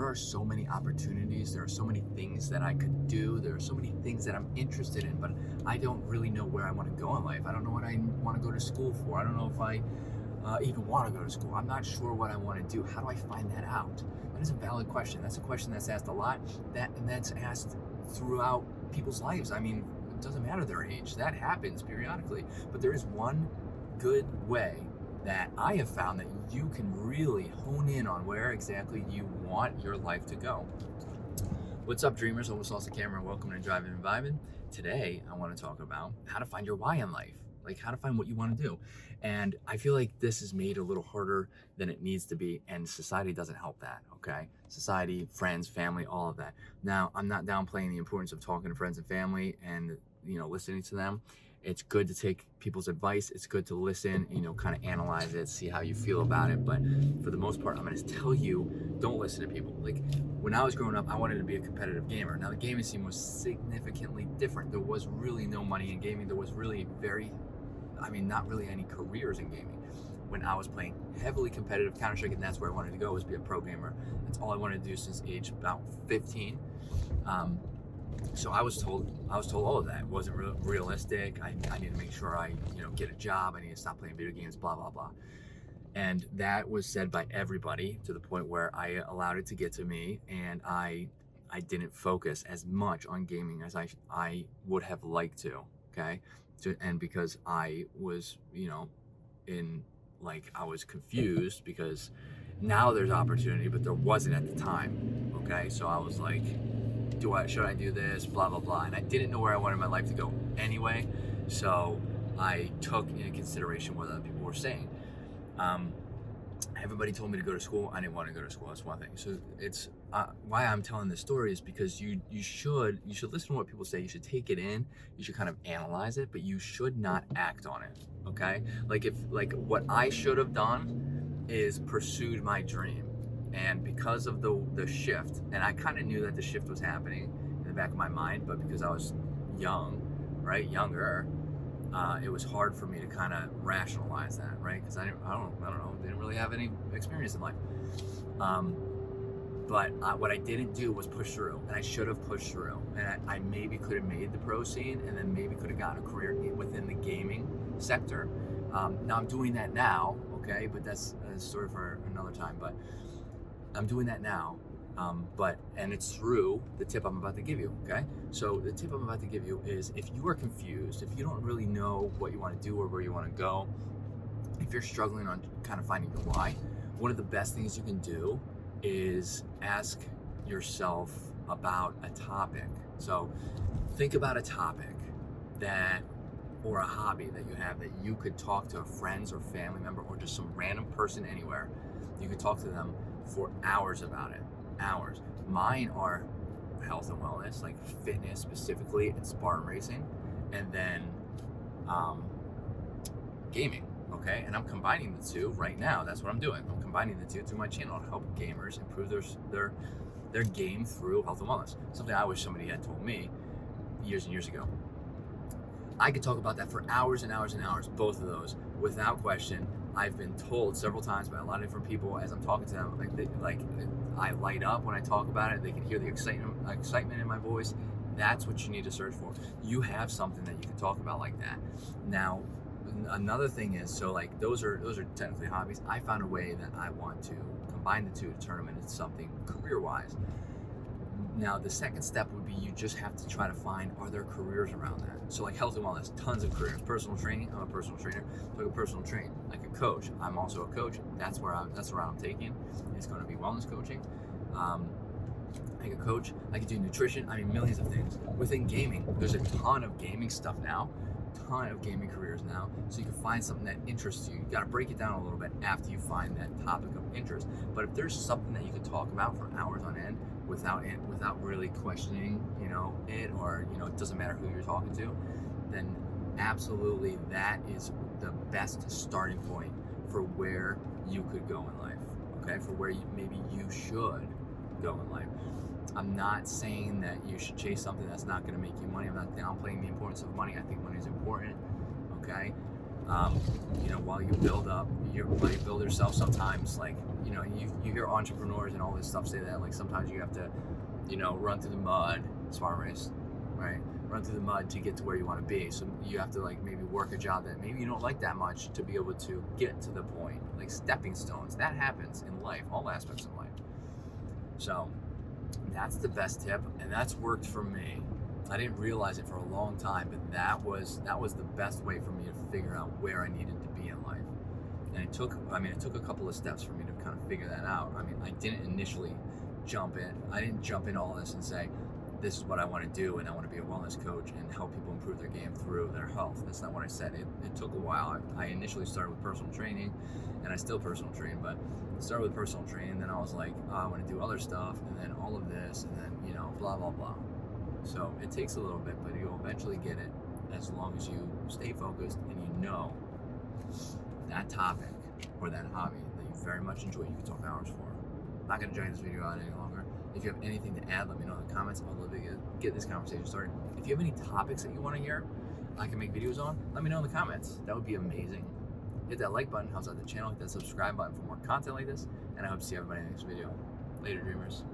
are so many opportunities. There are so many things that I could do. There are so many things that I'm interested in, but I don't really know where I want to go in life. I don't know what I want to go to school for. I don't know if I even want to go to school. I'm not sure what I want to do. How do I find that out? That is a valid question. That's a question that's asked a lot. That's asked throughout people's lives. I mean, it doesn't matter their age. That happens periodically. But there is one good way that I have found that you can really hone in on where exactly you want your life to go. What's up, dreamers? Almost lost the camera. Welcome to Driving and Vibing. Today, I want to talk about how to find your why in life, like how to find what you want to do. And I feel like this is made a little harder than it needs to be, and society doesn't help that, okay? Society, friends, family, all of that. Now, I'm not downplaying the importance of talking to friends and family and, listening to them. It's good to take people's advice. It's good to listen, kind of analyze it, see how you feel about it. But for the most part, I'm going to tell you, don't listen to people. Like when I was growing up, I wanted to be a competitive gamer. Now the gaming scene was significantly different. There was really no money in gaming. There was really not really any careers in gaming. When I was playing heavily competitive Counter-Strike, and that's where I wanted to go, was be a pro gamer. That's all I wanted to do since age about 15. So I was told all of that. It wasn't realistic. I need to make sure I get a job. I need to stop playing video games, blah blah blah. And that was said by everybody to the point where I allowed it to get to me, and I didn't focus as much on gaming as I would have liked to. Okay, and because I was I was confused because now there's opportunity, but there wasn't at the time. Okay, so I was like, should I do this, blah blah blah, and I didn't know where I wanted my life to go anyway, so I took into consideration what other people were saying. Everybody told me to go to school. I didn't want to go to school. That's one thing. So it's why I'm telling this story is because you should listen to what people say. You should take it in. You should kind of analyze it, but you should not act on it. Okay? Like what I should have done is pursued my dream. And because of the shift, and I kind of knew that the shift was happening in the back of my mind, but because I was younger, it was hard for me to kind of rationalize that, right? Because I don't know, didn't really have any experience in life. But what I didn't do was push through, and I should have pushed through. And I maybe could have made the pro scene, and then maybe could have gotten a career within the gaming sector. Now I'm doing that now, okay? But that's a story for another time. But I'm doing that now, and it's through the tip I'm about to give you, okay? So the tip I'm about to give you is, if you are confused, if you don't really know what you want to do or where you want to go, if you're struggling on kind of finding your why, one of the best things you can do is ask yourself about a topic. So think about a topic or a hobby that you have that you could talk to a friend or family member or just some random person anywhere. You could talk to them for hours about it. Hours. Mine are health and wellness, like fitness specifically, and Spartan racing, and then gaming. Okay, and I'm combining the two right now. That's what I'm doing. I'm combining the two through my channel to help gamers improve their game through health and wellness. Something I wish somebody had told me years and years ago. I could talk about that for hours and hours and hours, both of those, without question. I've been told several times by a lot of different people as I'm talking to them, I light up when I talk about it. They can hear the excitement in my voice. That's what you need to search for. You have something that you can talk about like that. Now, another thing is, so those are technically hobbies. I found a way that I want to combine the two to turn them into something career-wise. Now, the second step would be you just have to try to find, are there careers around that? So like health and wellness, tons of careers. Personal training, I'm a personal trainer. So I can personal train. Like a coach, I'm also a coach. That's the route I'm taking. It's going to be wellness coaching. I can coach. I can do nutrition. I mean, millions of things. Within gaming, there's a ton of gaming stuff now. Ton of gaming careers now. So you can find something that interests you. You got to break it down a little bit after you find that topic of interest. But if there's something that you can talk about for hours on end, without really questioning, it, or it doesn't matter who you're talking to, then absolutely that is the best starting point for where you could go in life. Okay, for where maybe you should go in life. I'm not saying that you should chase something that's not going to make you money. I'm not downplaying the importance of money. I think money is important. Okay, While you build yourself, sometimes, like, you hear entrepreneurs and all this stuff say that, like, sometimes you have to, run through the mud, smart race, right? Run through the mud to get to where you want to be. So you have to, like, maybe work a job that maybe you don't like that much to be able to get to the point. Like stepping stones, that happens in life, all aspects of life. So that's the best tip, and that's worked for me. I didn't realize it for a long time, but that was the best way for me to figure out where I needed to be in life. And it took a couple of steps for me to kind of figure that out. I didn't initially jump in all this and say, this is what I want to do, and I want to be a wellness coach and help people improve their game through their health. That's not what I said. It took a while. I initially started with personal training, and I still personal train, but I started with personal training, then I was like, oh, I want to do other stuff, and then all of this, and then, blah, blah, blah. So it takes a little bit, but you'll eventually get it as long as you stay focused and you know that topic or that hobby that you very much enjoy. You can talk hours for. I'm not going to drag this video out any longer. If you have anything to add, let me know in the comments. I'd love to get this conversation started. If you have any topics that you want to hear I can make videos on, let me know in the comments. That would be amazing. Hit that like button, helps out the channel. Hit that subscribe button for more content like this. And I hope to see everybody in the next video. Later, dreamers.